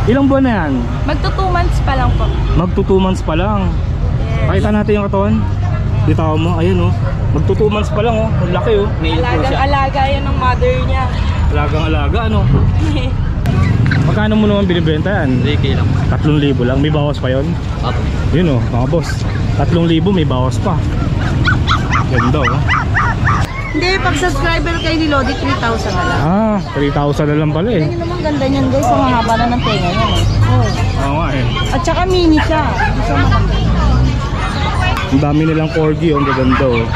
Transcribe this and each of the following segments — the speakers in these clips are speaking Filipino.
Ilang buwan na yan? Magto 2 months pa lang po. Magto 2 months pa lang. Yes. Pakita natin yung katawan. Bitaw mo, ayun oh. Magto 2 months pa lang oh. Ang laki oh. Alagang-alaga yan ng mother niya. Alagang-alaga ano. Magkano mo naman binibenta yan? 3K lang. 3,000 lang. May bawas pa yun? Apo. Yun oh, mga boss. 3,000 may bawas pa. Ganda oh. Hindi, pag subscriber kay ni Lodi, 3,000 na lang. Ah, 3,000 na lang pala eh. Ganyan naman ganda niyan guys, ang haba na ng tenga niya eh. Oh. Oo nga eh. At saka mini siya. Gusto mo maganda. Ang dami nilang corgi oh, ang gaganda oh.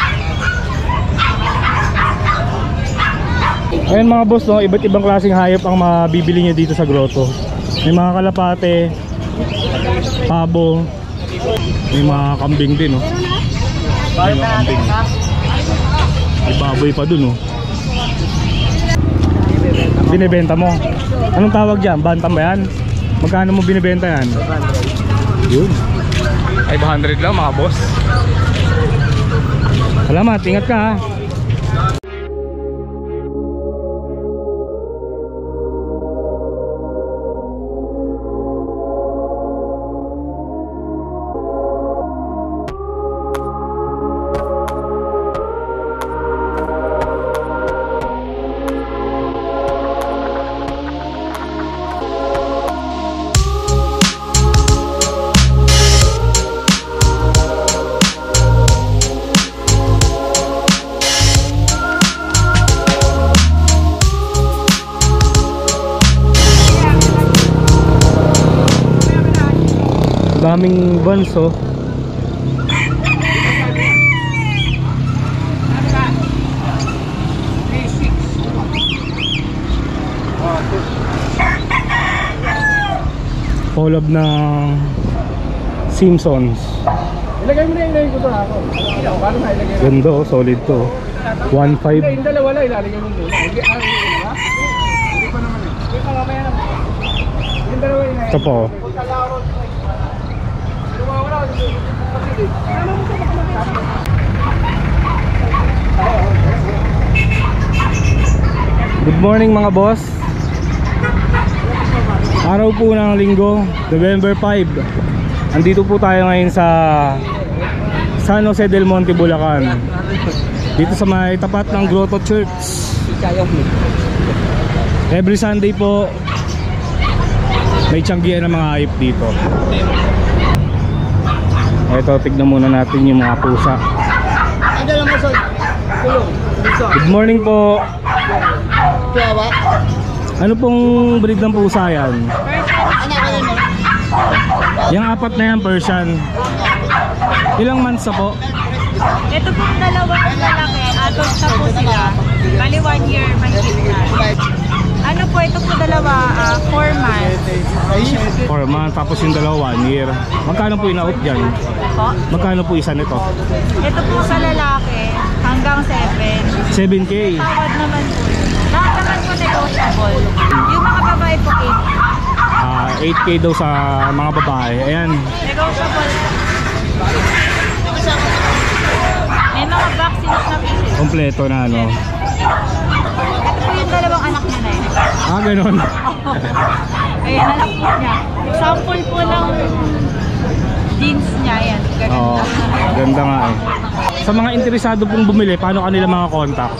Ayan mga boss no, iba't ibang klaseng hayop ang mabibili nyo dito sa grotto. May mga kalapate, pabo, may mga kambing din oh. May mga kambing. May baboy pa dun oh. Binibenta mo? Anong tawag dyan? Bantam ba yan? Magkano mo binibenta yan? Yun 500 lang mga boss. Salamat, ingat ka ha. Daming vans oh. Collab ng Simpsons. Ilagay mo na yung ko to ako. Paano na ilagay? Ganda oh, solid to 1.5. Yung dalawa lang ilalagay mo muna. Hindi pa naman eh. Hindi pa mamaya naman. Yung dalawa ilalagay. Ito po oh. Good morning mga boss. Araw po ng linggo, November 5. Andito po tayo ngayon sa San Jose del Monte, Bulacan. Dito sa may tapat ng Grotto Church. Every Sunday po may tiyanggian ng mga hayop dito. Ito, tignan muna natin yung mga pusa. Good morning po. Ano pong breed ng pusa yan? Yung apat na yan, Persian. Ilang months na po? Ito pong dalawang lalaki, adult na po sila. Bali 1 year, mahigit na. Ano po, ito po dalawa, 4 months. 4 months, tapos yung dalawa 1 year. Magkano po in-out dyan? Po. Magkano po isa nito? Ito po sa lalaki, hanggang 7. 7K. Tawad naman po yun. Lahat naman po negotiable. Yung mga babae po 8K daw sa mga babae. Ayan. 8. Negotiable. May mga vaccines na pieces. Kompleto na ano. Ito po yung dalawang anak niya na yun. Ah, ganun. Ayan, anak po niya. Sample po ng jeans niya. Ayan, ganun Oo, lang. ganda nga eh. Sa mga interesado pong bumili, paano kanila mga contact?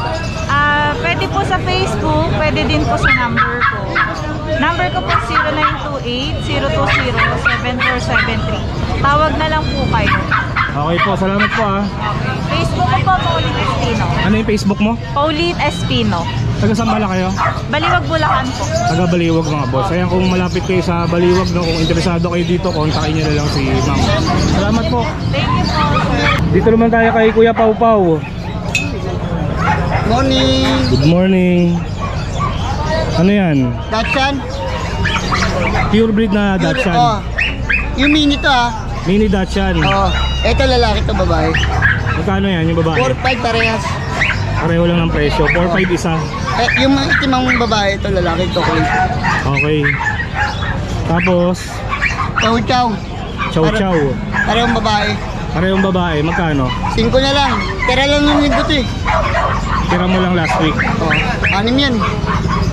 Pwede po sa Facebook, pwede din po sa number ko. Number ko po 0928-020-7473. Tawag na lang po kayo. Okay po, salamat po ah. Okay. Facebook ko po, Pauline Espino. Ano yung Facebook mo? Pauline Espino. Taga saan pala kayo? Baliwag, Bulacan po. Taga Baliwag mga boss. Ayan, kung malapit kayo sa Baliwag, no, kung interesado kayo dito, kontakin nyo na lang si ma'am. Salamat po. Thank you po, sir. Dito naman tayo kay Kuya Pau Pau. Morning! Good morning. Ano yan? Dachshund? Pure breed na Dachshund. Oh. Yung mini to ah. Mini Dachshund. Oo. Ito lalaki to babae. Magkano yan yung babae? 4-5 parehas. Pareho lang ng presyo. 4-5 isa. Yung mga itimang babae ito lalaki to. Okay. Tapos, Chow chow. chow chow. Parehong babae. Parehong babae. Magkano? 5 na lang. Tira lang yung linggo to eh. Tira mo lang last week. Oh. 6 yan.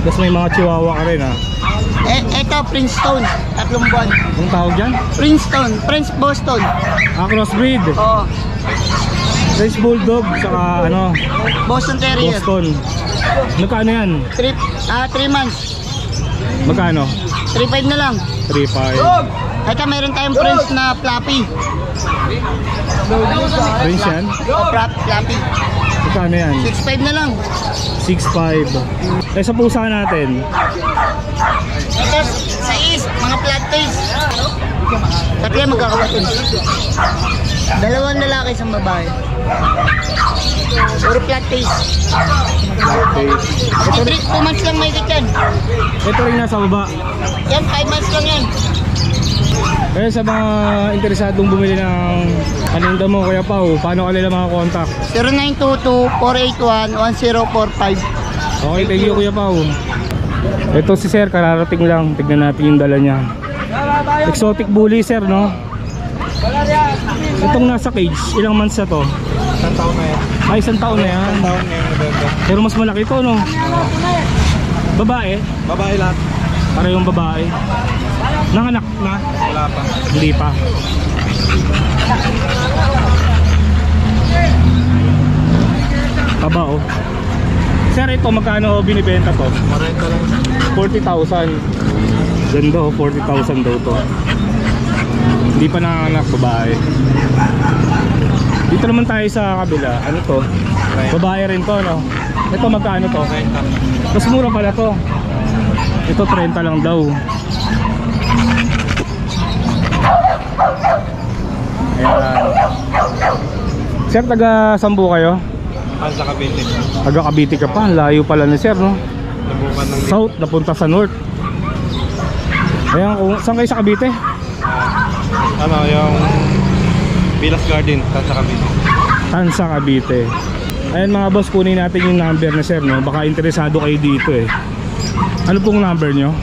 Tapos may mga chihuahua ka rin ha. Ito Ito, Princeton. 3 buwan. Anong tawag dyan? Princeton. Prince Boston. Crossbreed. Oo. French Bulldog, saka ano, Boston Terrier. Boston. Magkano yan? 3 months. Magkano? 3.5 na lang. 3.5. Ito, meron tayong Prince na Fluffy. Prince yan? Fluffy. Magkano yan? 6.5 na lang. 6.5. Eh sa pusa natin, Ito, sa East, mga flat tails. Tatlo yan magkakapatid. 2 lalaki, 1 babae. Puro flat tails. Ito, 2 months lang may yan. ito rin nasa baba. Yan, 5 months lang yan. Kaya sa mga interesadong bumili ng paninda mo, Kuya Pao, paano ka nila mga contact? 0922-481-1045. Okay, thank you Kuya Pao. Ito si Sir, kararating lang. Tignan natin yung dala niya. Exotic bully Sir, no? Itong nasa cage, ilang months na to? 1 taon na yan. Ay, 1 taon na yan. 1 taon ngayong November. Pero mas malaki to, no? Babae? Babae lahat. Para yung babae. Nanganak na? Wala pa. Hindi pa. Taba, oh. Sir, ito magkano binibenta to? 40 lang. 40,000. Ganda, oh, 40,000 daw to. Hindi pa nanganak, babae. Dito naman tayo sa kabila. Ano to? Babae rin to, no? Ito magkano to? Mas mura pala to. Ito 30 lang daw. Ayan. Sir, taga Sambu kayo? Sa Cavite. Taga Cavite ka pa. Layo pala ni Sir, no? Nabukan ng South, napunta sa North. Ayan, saan kayo sa Cavite? ano, yung Villas Garden, sa Cavite. Tansa, Cavite. Ayan mga boss, kunin natin yung number na Sir, no? Baka interesado kayo dito eh. Ano pong number nyo?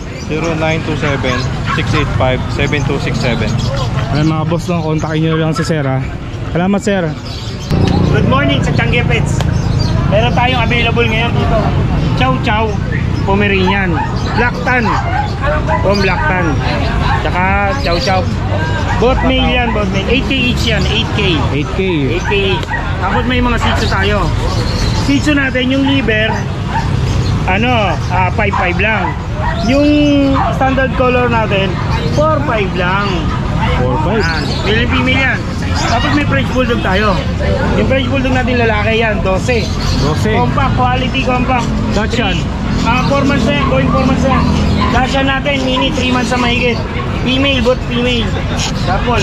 0927-685-7267. Ayan mga boss, no? Kontakin nyo lang si Sir, ha? Salamat Sir. Good morning sa Changi Pets. Meron tayong available ngayon dito. Chow Chow Pomeranian. Black Tan. Black Tan. Tsaka Chow Chow. Both male yan, both male. 8K each yan, 8K. 8K. 8K each. Tapos may mga Shih Tzu tayo. Shih Tzu natin yung liver, 5.5 lang. Yung standard color natin, 4.5 lang. 4.5. Male and female yan. Tapos may French Bulldog tayo. Yung French Bulldog natin lalaki yan, 12. 12. Compact, quality compact. Dachshund. 4 months na yan, going 4 months na yan. Dachshund natin, mini 3 months na mahigit. Female, both female. Double.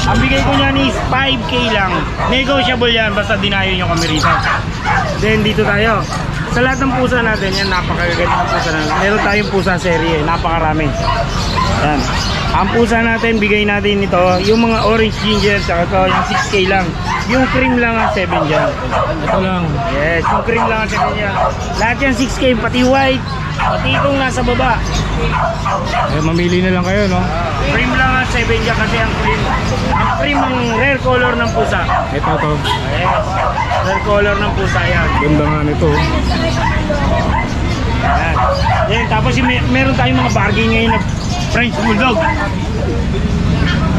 Ang bigay ko niyan is 5K lang. Negotiable yan, basta dinayo nyo kami rito. Then dito tayo. Sa lahat ng pusa natin, yan napakagaganda ng pusa natin. Meron tayong pusa serye, napakarami. Yan. Ang pusa natin, bigay natin ito, yung mga orange ginger, saka ito, yung 6K lang. Yung cream lang ang 7 dyan. Ito lang. Yes, yung cream lang ang 7 dyan. Lahat yan 6K, pati white, pati itong nasa baba. Eh, mamili na lang kayo, no? Cream lang ang 7 dyan kasi ang cream ang rare color ng pusa. Ito to. Yes, rare color ng pusa yan. Ganda nga nito. Yan. Then, tapos yung meron tayong mga bargain ngayon na French Bulldog.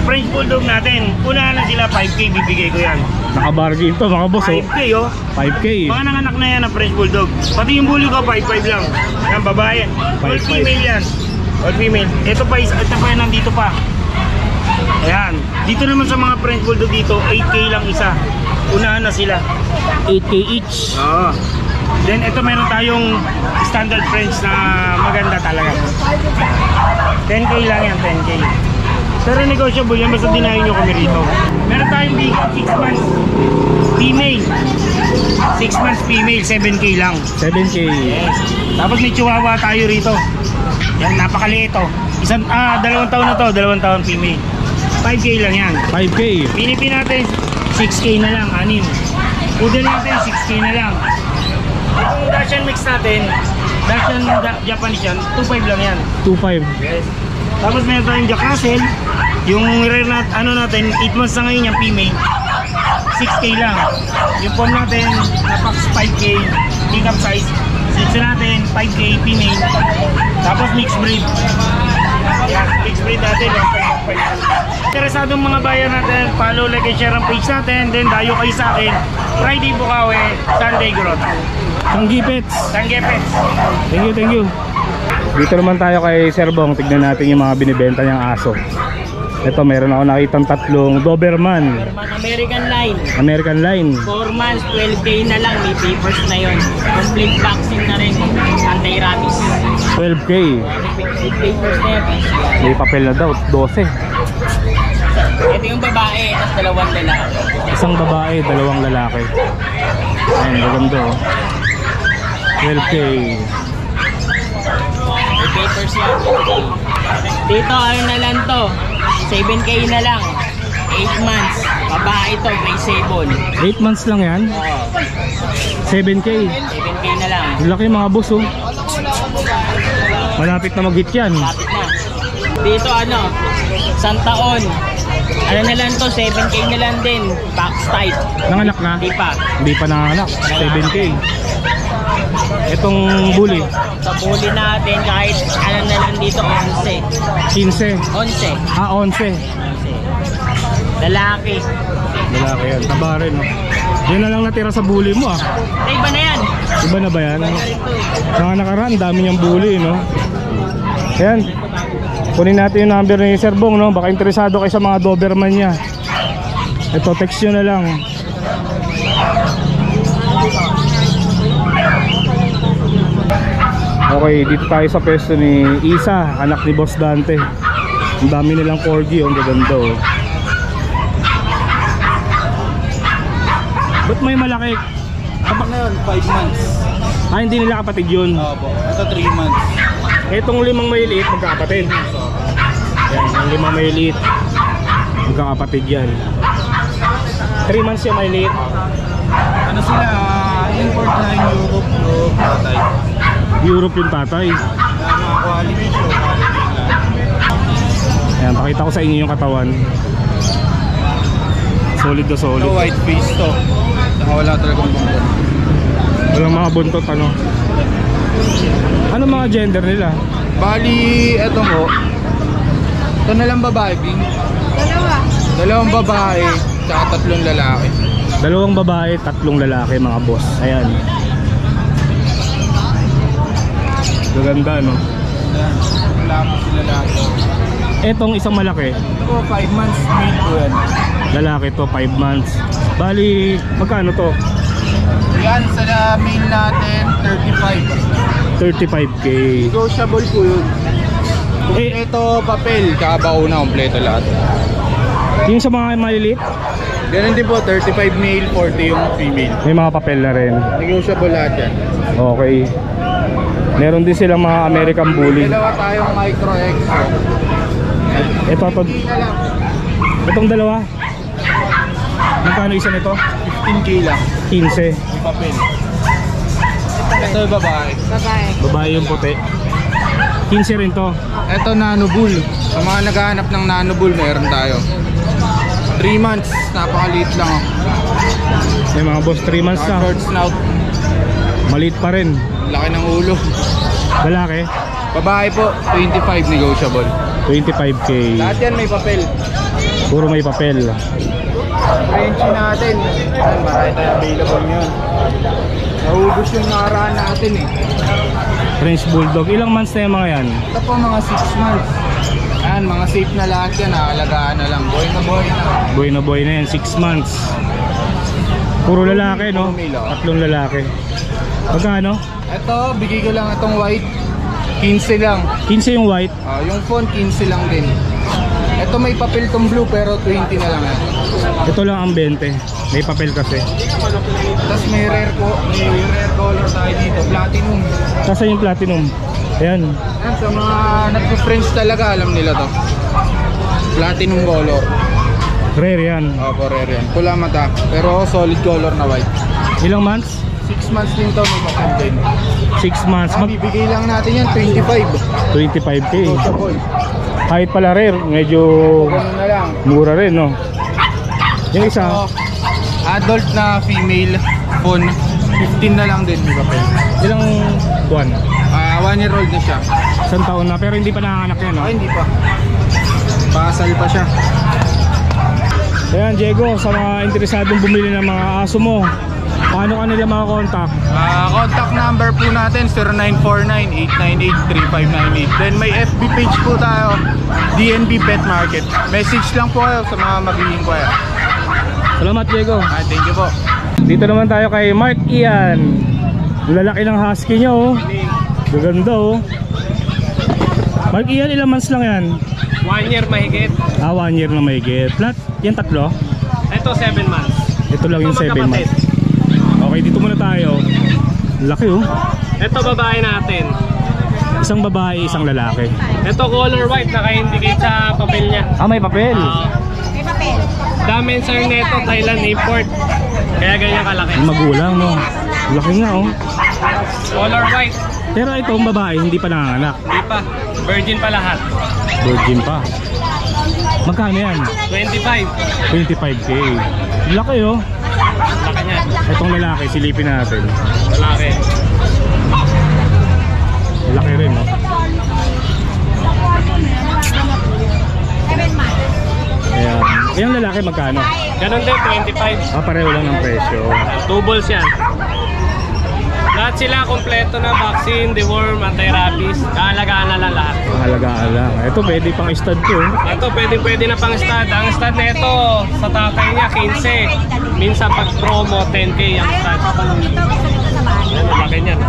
French Bulldog natin, unahan na sila 5K, bibigay ko yan. Naka-bargain to mga boss, oh. 5K oh. 5K. Mga nanganak na yan ng French Bulldog. Pati yung bully ko, 5.5 lang. Yan, babae. All 5.5. female yan. All female. Ito pa yan, nandito pa. Ayan. Dito naman sa mga French Bulldog dito, 8K lang isa. Unahan na sila. 8K each. Oo. Then ito meron tayong standard French na maganda talaga. 10K lang yan, 10K. Pero negotiable yan, basta dinayo nyo kami rito. Meron tayong big 6 months female. 6 months female, 7K lang. 7K. Yes. Tapos may chihuahua tayo rito. Yan, napakaliit to. 2 taon na to, 2 taon female. 5K lang yan. 5K. Pinipin natin, 6K na lang, 6. Poodle natin, 6K na lang. Itong Dachshund mix natin, Dachshund Japanese yan, 2.5 lang yan. 2.5. Yes. Tapos meron tayong Jack Russell, yung rare natin, 8 months na ngayon yung female, 6K lang. Yung pom natin, napax 5K, pick-up size. Sitso natin, 5K female. Tapos mixed breed. update natin. Interesadong mga buyer natin, follow, like, and share ang page natin. Then dayo kayo sa akin, Friday Bukawi, Sunday Grotto. Sanggipets. Sanggepets. Thank you. Dito naman tayo kay Sir Bong. Tignan natin yung mga binibenta niyang aso. Ito, meron ako nakitang tatlong Doberman. American line. American line. 4 months, 12K na lang. May papers na yon. Complete vaccine na rin. Anti-rabies. 12K. May papers na yan. May papel na daw. 12. Ito yung babae, tapos dalawang lalaki. Isang babae, dalawang lalaki. Ayan, maganda oh. 12K. May papers yan. Dito, ano na lang to. 7K na lang. 8 months. Babae to, gray sable. 8 months lang yan. 7K. 7K na lang. Laki mga boss oh. Malapit na mag-hit yan. Lapit na. Dito ano, isang taon. Ano na lang to, 7K na lang din. Box type. Nanganak na? Di pa. Hindi pa nanganak. 7K. Itong bully. Sa bully natin, kahit ano na lang dito, 11. 15. 11. Ah, 11. Lalaki. Lalaki yan. Taba rin oh. Yun na lang natira sa bully mo ah. Ay, iba na yan. Iba na ba yan? Mga nakaraan, dami niyang bully no. Ayan. Kunin natin yung number ni Sir Bong no. Baka interesado kayo sa mga Doberman niya. Ito, text nyo na lang. Okay, dito tayo sa pwesto ni Isa, anak ni Boss Dante. Ang dami nilang corgi, ang gaganda oh. Ba't may malaki? Kapag na yun, 5 months. Ah, hindi nila kapatid yun. Opo, ito 3 months. Itong limang maliliit, magkakapatid. Yan, yung limang maliliit, magkakapatid yan. 3 months yung maliliit. Ano sila, import na yung Europe, patay. Europe yung tatay. Mga quality show, quality lang. Ayan, pakita ko sa inyo yung katawan. Solid na solid. Ito white face to. Saka wala talagang buntot. Walang mga buntot ano. Ano mga gender nila? Bali, eto mo. Ito na lang babae, Bing. Dalawang babae, tsaka 3 lalaki. 2 babae, 3 lalaki mga boss. Ayan. Gaganda no. Wala mo sila lahat. Etong isang malaki, Ito po, 5 months, male po yan. lalaki to, 5 months. Bali, magkano to? Yan, sa male natin, 35. 35K. Negotiable po yun. Kompleto papel, kakabao na, kompleto lahat. Yung sa mga maliliit, Ganun din po, 35 male, 40 yung female. may mga papel na rin. Negotiable lahat yan. Okay. Meron din silang mga American Bully. Dalawa tayong micro exo. Ito, itong dalawa. Magkano isa nito? 15K lang. 15. May papel. Ito yung babae. Babae yung puti. 15 rin to. Ito nano bull. Sa mga naghahanap ng nano bull, meron tayo. 3 months, napakaliit lang. May mga boss 3 months Saka na. short snout. Maliit pa rin. Laki ng ulo. Lalaki, Babae po, 25 negotiable. 25K. Lahat yan may papel. Puro may papel. Frenchie natin. Yan, marami tayo available ngayon. Naubos yung nakaraan natin eh. French Bulldog. Ilang months na yung mga yan? Ito po mga 6 months. Ayan, mga safe na lahat yan. Nakalagaan na lang. Boy na boy na. Boy na boy na yan. 6 months. Puro lalaki no? 3 lalaki. Magkano? Ito, bigay ko lang itong white. 15 lang. 15 yung white. Yung phone, 15 lang din. Ito may papel tong blue pero 20 na lang yan. Ito lang ang 20. May papel kasi. Tapos may rare po. May rare color tayo dito. Platinum. Kasi yung platinum. Ayan. Yan, sa mga nagpo-French talaga, alam nila to. Platinum color. Rare yan. Opo, rare yan. Pula mata. Pero solid color na white. Ilang months? 6 months din to, may papel din. 6 months. Bibigay lang natin yan, 25. 25K. Negotiable. Kahit pala rare, medyo Ganun na lang. mura rin no. Yung isa, So, adult na female phone, 15 na lang din may papel. buwan? 1 year old na siya. Isang taon na, pero hindi pa nanganganak yan, no? Ay, hindi pa. Pasal pa siya. Ayan, Diego, sa mga interesadong bumili ng mga aso mo, paano ka nila makakontakt? Contact number po natin 0949-898-3598. Then may FB page po tayo, DNB Pet Market. Message lang po kayo sa mga mag-i-inquire. Salamat, Diego. Thank you po. Dito naman tayo kay Mark Ian. Lalaki ng husky niya, oh. Gaganda, oh. Mark Ian, ilang months lang yan? 1 year mahigit. 1 year na mahigit. Lahat, yan tatlo? Ito 7 months. Ito lang yung 7 months. Okay, dito muna tayo. Laki, oh. Ito babae natin. Isang babae, isang lalaki. Ito color white, naka-indicate sa papel niya. May papel. May papel. Dimension neto, Thailand import. Kaya ganyan kalaki. Magulang, no? Laki nga, oh. Color white. Pero itong babae, hindi pa nanganganak. Hindi pa. Virgin pa lahat. Virgin pa. Magkano yan? 25. 25K. Laki, oh. Laki niya. Itong lalaki, silipin natin. Lalaki. Laki rin, no? 7 months. Ayan. Yung lalaki, magkano? Ganon din, 25. Pareho lang ng presyo. Two balls yan. Lahat sila kompleto na, vaccine, deworm, anti-rabies. Kaalagaan na lang lahat. Mahalagaan lang. Ito, pwede pang stud to. Ito, pwede na pang stud. Ang stud na ito, sa tatay niya, 15. Minsan pag promo, 10K ang stud. Yan, malaki niyan.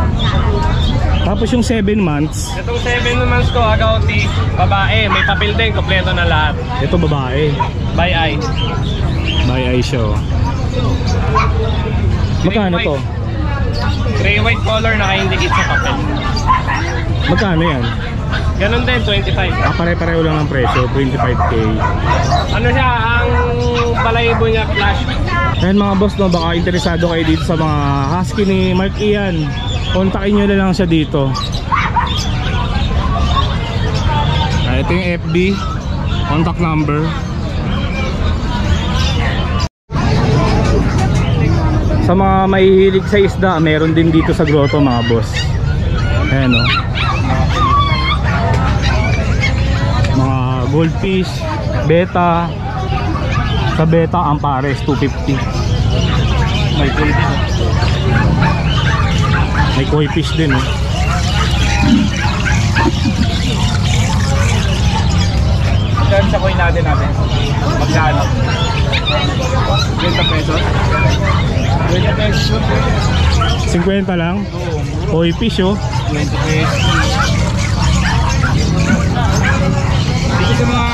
Tapos yung 7 months, Itong 7 months ko, agouti, babae. May papel din, kompleto na lahat. ito babae. By eye. May eye show. Magkano to? Gray white color, naka-indicate sa papel. Magkano yan? Ganon din, 25. Pare-pareho lang ng presyo, 25K. Ano siya, ang balayibo niya, flash. Ayan mga boss, no, baka interesado kayo dito sa mga husky ni Mark Ian. Kontakin nyo na lang siya dito. Ito yung FB, contact number. Sa mga mahihilig sa isda, meron din dito sa grotto mga boss. Ayan, o. Mga goldfish, beta. Sa beta, ang pares 250. May koi din. May koi fish din, o. Magkano sa coin natin? Magkano? 20 pesos? 20 pesos. 50 lang. Koi fish, oh. 20 pesos. Dito sa mga...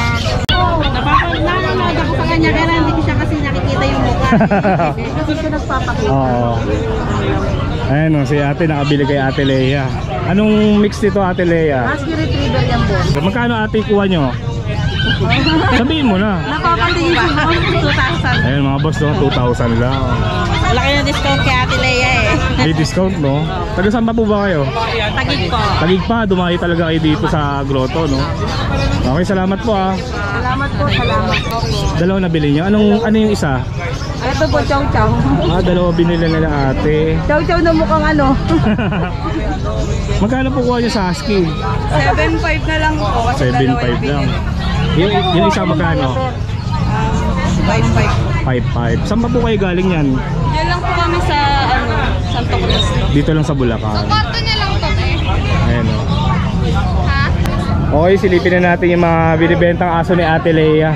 Nanonood ako sa kanya kaya hindi ko siya kasi nakikita yung mukha. Kasi ko nagpapakita. Oo. Ayan, oh, si ate nakabili kay Ate Lea. Anong mix nito, Ate Lea? Husky Retriever yan po. Magkano ate kuha nyo? Sabihin mo na. Nakakatingin siya mo 2,000. Ayun mga boss, no? 2,000 lang. Malaki na discount kay Ate Lea eh. May discount, no? Taga saan pa po ba kayo? Tagig po. Tagig pa, dumayo talaga kayo dito sa grotto, no? Okay, salamat po, ah. Salamat po, salamat po. Dalawa na bili nyo. Ano yung isa? Ito po, chow chow. Dalawa binili nila ate. Chow chow na mukhang ano. Magkano po kuha nyo sa husky? 7.5 na lang po. Kasi 7.5 lang. Yung isa magkano? 5.5. 5.5. Saan pa po kayo galing yan? Yan lang po kami sa ano, Santo Cruz. Dito lang sa Bulacan. Kwarto niya lang to eh. Ayan, o. Ha? Okay, silipin na natin yung mga binibentang aso ni Ate Lea.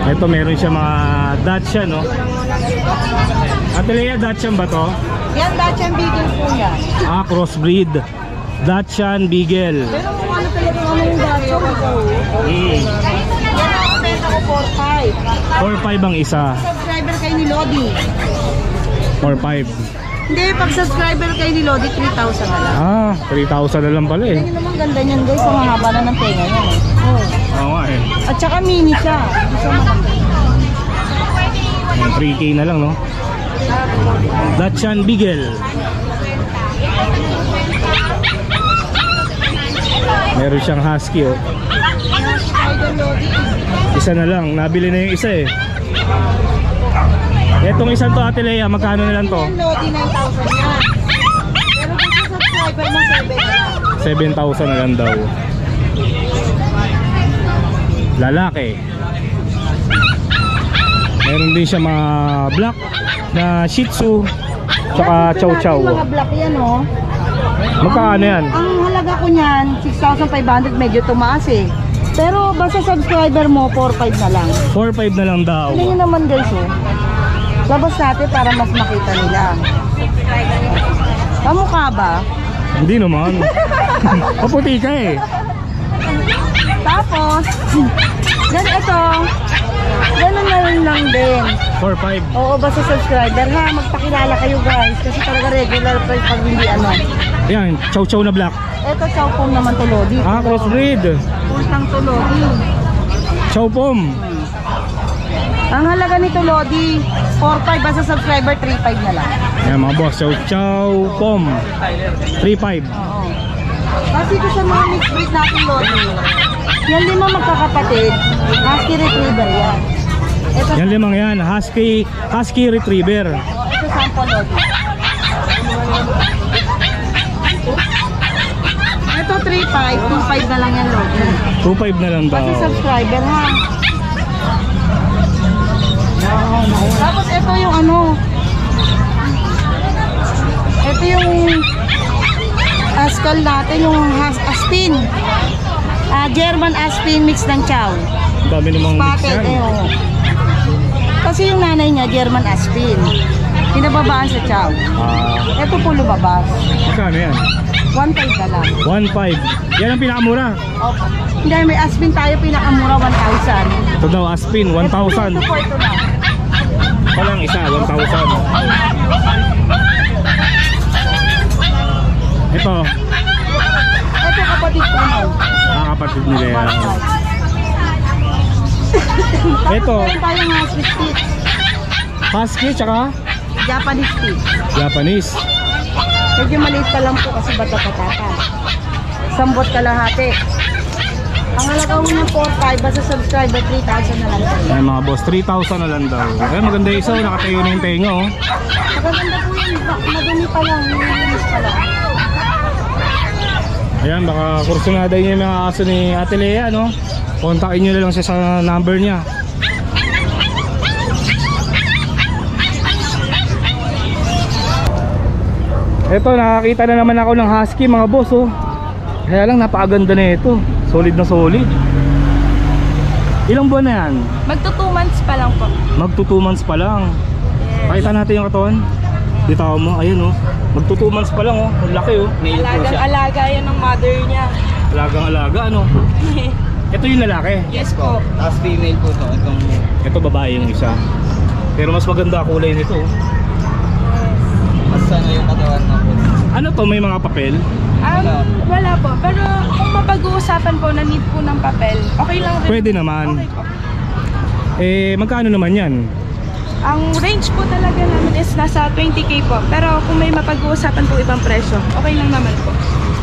Ito, meron siya mga Dachshund, no? Ate Lea, Dachshund ba to? Yan, Dachshund Beagle po yan. Crossbreed. Dachshund Beagle. Pero kung ano talaga yung Dachshund ko. Yan ako, benta ko 4.5. 4.5 ang isa. Subscriber kayo ni Lodi. 4.5. Hindi, pag subscriber kayo ni Lodi, 3,000 na lang. 3,000 na lang pala eh. Ganyan naman ganda niyan guys, ang haba na ng tenga niyan eh. Oh. Oo nga eh. At saka mini siya. Gusto mo maganda. Ayan, 3K na lang, no? Dachshund Beagle. Meron siyang husky, oh. Isa na lang, nabili na yung isa eh. Etong isang to, Ate Lea, magkano na lang to? Yan, Lodi, 9,000 yan. Pero kung sa Offer mo 7 na. 7,000 na lang daw. Lalaki. Meron din siya mga black na Shih Tzu tsaka Chow Chow. Mga black yan, oh. Magkano yan? Ang halaga ko niyan, 6,500, medyo tumaas eh. Pero basta subscriber mo, 4,500 na lang. 4,500 na lang daw. Tingnan nyo naman guys, oh. Labas natin para mas makita nila. Kamukha ba? Hindi naman. Paputi ka eh. Tapos, ito, ganun na rin lang din. 4,500. Oo, basta subscriber ha, magpakilala kayo guys. Kasi talaga regular price pag hindi ano. Yan, Chow Chow na black. Ito, chow pom naman to, Lodi. Ah, crossbreed. Pulsang to, Lodi. Chow Pom. Ang halaga nito, Lodi, 4,500, basta subscriber, 3,500 na lang. Yan mga boss, Chow Chow Pom. 3,500. Oo. Kasi ito sa mga mixed breed natin, Lodi. Yan 5 magkakapatid, Husky Retriever yan. Ito, Yan 5 yan, Husky Retriever. ito sample, Lodi. Ito 3,500, 2,500 na lang yan, Lodi. 2,500 na lang daw. Kasi subscriber ha. Tapos ito yung ano. Ito yung Askal natin, yung Aspin. German Aspin mix ng Chow. Ang dami namang mix Spotted, yan. oh. Kasi yung nanay niya, German Aspin. Pinababaan sa Chow. Ito po lumabas. Magkano yan? 1,500 na lang. 1,500. Yan ang pinakamura. Opo. Hindi, may Aspin tayo pinakamura, 1,000. Ito daw, Aspin, 1,000. Ito po, ito lang. Palang isa, 1,000. Ito, Ito kapatid ko na. kapatid nila yan. Ito, Meron tayong Husky Spitz. Husky tsaka Japanese Spitz. Japanese. Medyo maliit pa lang po kasi bata-patata. Sambot kalahati. Ang halaga mo ng 4,500, basta subscriber 3,000 na lang tayo. Ay mga boss, 3,000 na lang daw. Ay maganda yung isa, nakatayo na yung tenga oh. Maganda po yun, madumi pa lang, nilinis pa lang. Ayan, baka kursunada niyo yung mga aso ni Ate Lea, no? Kontakin nyo na lang siya sa number niya. Ito, nakakita na naman ako ng husky mga boss, oh. Kaya lang, napakaganda na ito. Solid na solid. Ilang buwan na yan? Magto 2 months pa lang po. Magto 2 months pa lang. Pakita natin yung katawan. Bitaw mo, ayun oh. Magto 2 months pa lang oh. Ang laki oh. Alaga yan ng mother niya. Alagang alaga ano. Ito yung lalaki. Yes po. Tapos female po to. Ito babae yung isa. Pero mas maganda kulay nito oh. Mas ano yung katawan na po. Ano to, may mga papel? Wala po. Pero kung mapag-uusapan po na need po ng papel, okay lang rin. Pwede naman. Okay po. Eh, magkano naman yan? Ang range po talaga namin is nasa 20k po. Pero kung may mapag-uusapan po ibang presyo, okay lang naman po.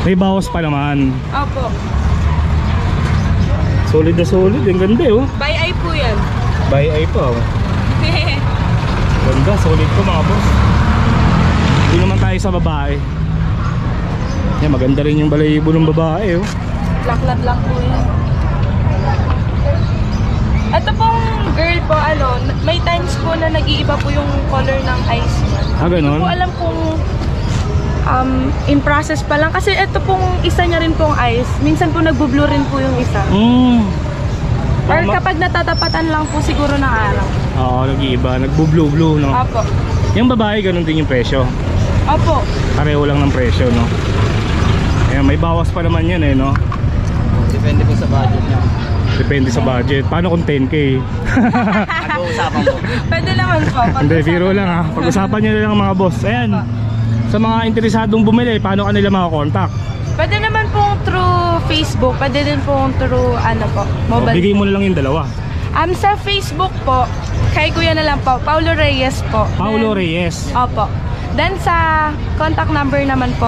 May bawas pa naman. Opo. Solid na solid. Ang ganda oh. By eye po yan. By eye pa oh. Ganda, solid to mga boss. Hindi naman tayo sa babae. Yan, maganda rin yung balayibo ng babae oh. Black lang po yan. Ito pong girl po, ano, may times po na nag-iiba po yung color ng eyes niya. Ah, Hindi ganon? ko alam kung in process pa lang. Kasi ito pong isa niya rin pong eyes. Minsan po nagbo-blue rin po yung isa. Or kapag natatapatan lang po siguro ng araw. Oo, nag-iiba. Nagbo-blue-blue no? Opo. Yung babae, ganun din yung presyo. Opo. Pareho lang ng presyo no? Ayan, may bawas pa naman yan eh no? Depende po sa budget niya. Depende sa budget. Paano kung 10k? Nag-uusapan po. Pwede naman po. Hindi, biro lang ha. Pag-usapan nyo na lang mga boss. Ayan. Sa mga interesadong bumili, paano kanila makakontakt? Pwede naman pong through Facebook. Pwede din pong through ano po, mobile. Bigay mo na lang yung dalawa. Sa Facebook po, kay kuya na lang po, Paulo Reyes po. Paulo Then- Reyes. Opo. Then sa contact number naman po,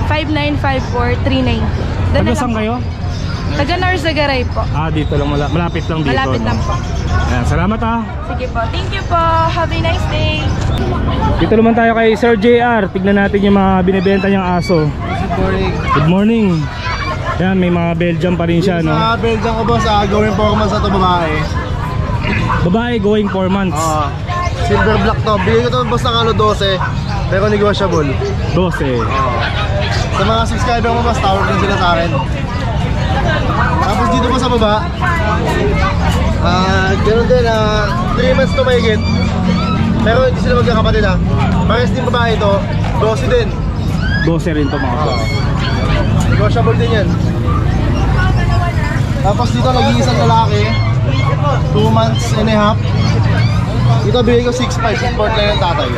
0994-5954-392. Taga saan kayo? Taga Norzagaray po. Dito lang, malapit lang dito. Malapit no? lang po. Ayan, salamat ha. Sige po. Thank you po. Have a nice day. Dito naman tayo kay Sir JR. Tignan natin yung mga binibenta niyang aso. Good morning. Ayan, may mga Belgian pa rin siya, no? Sa Belgian ko boss, going 4 months na ito babae. Babae going 4 months. Silver black to. Bigay ko ito boss ng 12, pero negotiable. 12. Sa mga subscriber mo boss, tawag din sila sa akin. Tapos dito po sa baba, ganoon din, 3 months to mahigit. Pero hindi sila magkakapatid ha. Parehas din babae ito, 12 din. 12 rin to mga boss. Negotiable din yan. Tapos dito nag-iisang lalaki, 2 months and a half. Dito bigay ko 6'5", support lang yung tatay.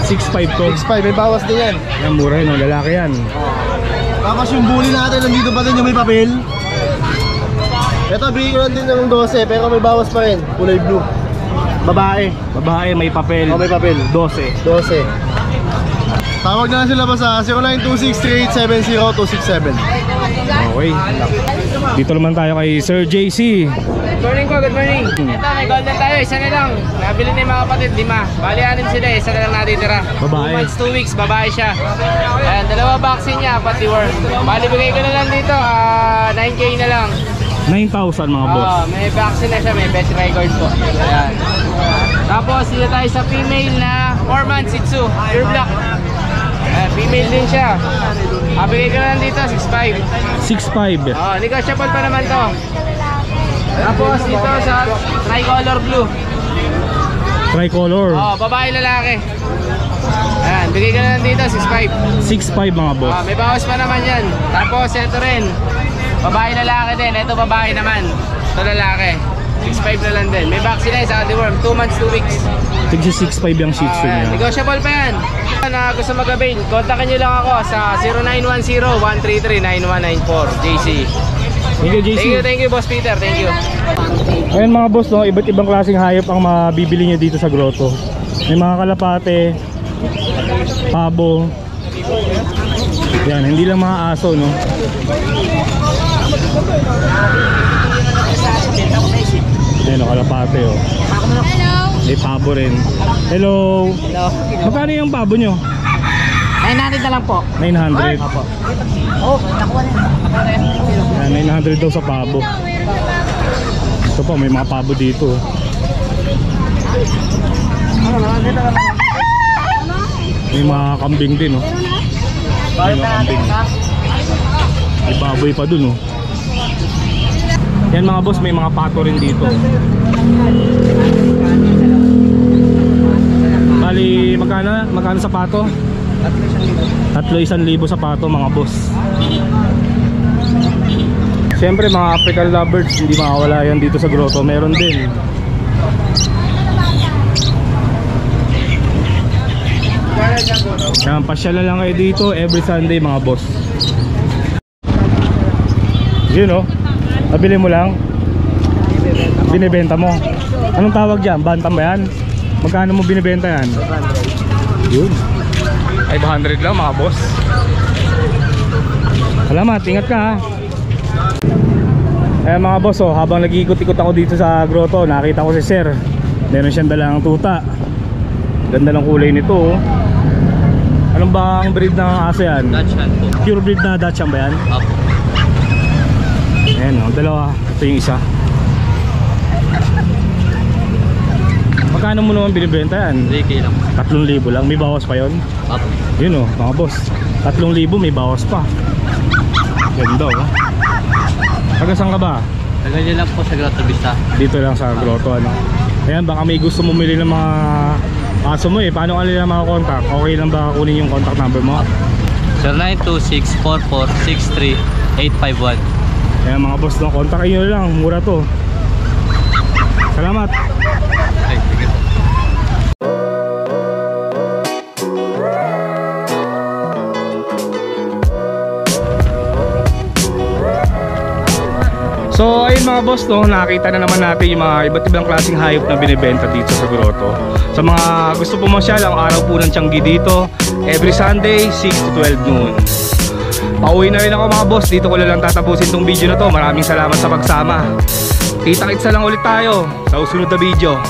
6'5 to. 6'5", may bawas din yan. Yan, mura yun, no? Lalaki yan. Tapos yung bully natin, nandito pa din yung may papel. Ito bigay ko lang din ng 12, pero may bawas pa rin, kulay blue. Babae. Babae, may papel. May papel. 12. 12. Tawag na sila pa sa 09263870-267. Okay. Dito naman tayo kay Sir JC. Good morning po, good morning. Ito, may golden tayo, isa na lang. Nabili na yung mga kapatid, 5. Bali, 6 sila, isa na lang natitira. Babae. 2 months, 2 weeks, babae siya. Ayan, 2 vaccine niya, pati worm. Bali, bigay ko na lang dito, 9K na lang. 9,000 mga boss. May vaccine na siya, may best record po. Ayan. Tapos, dito tayo sa female na 4 months, Shih Tzu, pure black. Female din siya. Bigay ko na lang dito, 6'5". 6'5". Negotiable pa naman to. Tapos dito sa tricolor blue. Tricolor. Babae lalaki. Ayan, bigay ko na lang dito, 6'5". 6'5 mga boss. May bawas pa naman yan. Tapos ito rin, babae lalaki din. Ito babae naman. Ito lalaki. 6'5 na lang din. May vaccine na sa anti-worm. 2 months, 2 weeks. Tigsi 6'5 yung Shih Tzu niya. Negotiable pa yan. Na gusto mag-avail, kontakin nyo lang ako sa 0910-133-9194. JC. Thank you, JC. Thank you, Boss Peter. Thank you. Ayan mga boss, no? Iba't ibang klaseng hayop ang mabibili nyo dito sa grotto. May mga kalapate, pabo. Yan, hindi lang mga aso, no? Ayan, kalapate, oh. May pabo rin. Hello. Magkano yung pabo nyo? 900 na lang po. 900. Ayan, 900 daw sa pabo. Ito po, may mga pabo dito. May mga kambing din, oh. May mga kambing. May baboy pa dun, oh. Yan mga boss, may mga pato rin dito. Bali, magkano sa pato? 3,100 sa pato mga boss. Siyempre mga African lovebirds, hindi makawala yan dito sa grotto. Meron din. Yan, pasyal na lang kayo dito every Sunday mga boss. Yun oh, nabili mo lang, binibenta mo. Anong tawag dyan? Bantam ba yan? Magkano mo binibenta yan? Yun, 500 lang mga boss. Salamat, ingat ka ha. Eh mga boss, oh, habang nag-iikot-ikot ako dito sa grotto, nakita ko si Sir. Meron siyang dalang tuta. Ganda ng kulay nito, oh. Anong ba ang breed ng aso yan? Dachshund po. Pure breed na Dachshund ba yan? Opo. Ayan, oh, dalawa. Ito yung isa. Magkano mo naman binibenta yan? 3K lang. 3,000 lang, may bawas pa yon. Opo. Yun oh, mga boss, 3,000 may bawas pa. Ganda oh. Taga saan ka ba? Tagal lang po sa Grotto Vista. Dito lang sa grotto, ano. Ayan, baka may gusto mumili ng mga aso mo eh. Paano ka nila makakontakt? Okay lang ba kunin yung contact number mo? 0926-4463-851. Ayan mga boss, no, kontakin nyo lang, mura to. Salamat. So ayun mga boss, no, nakita na naman natin yung mga iba't ibang klaseng hayop na binibenta dito sa grotto. Sa mga gusto pumasyal, ang araw po ng Tianggi dito every Sunday 6 to 12 noon. Pauwi na rin ako mga boss. Dito ko na lang tatapusin tong video na to. Maraming salamat sa pagsama. Kita-kitsa lang ulit tayo sa susunod na video.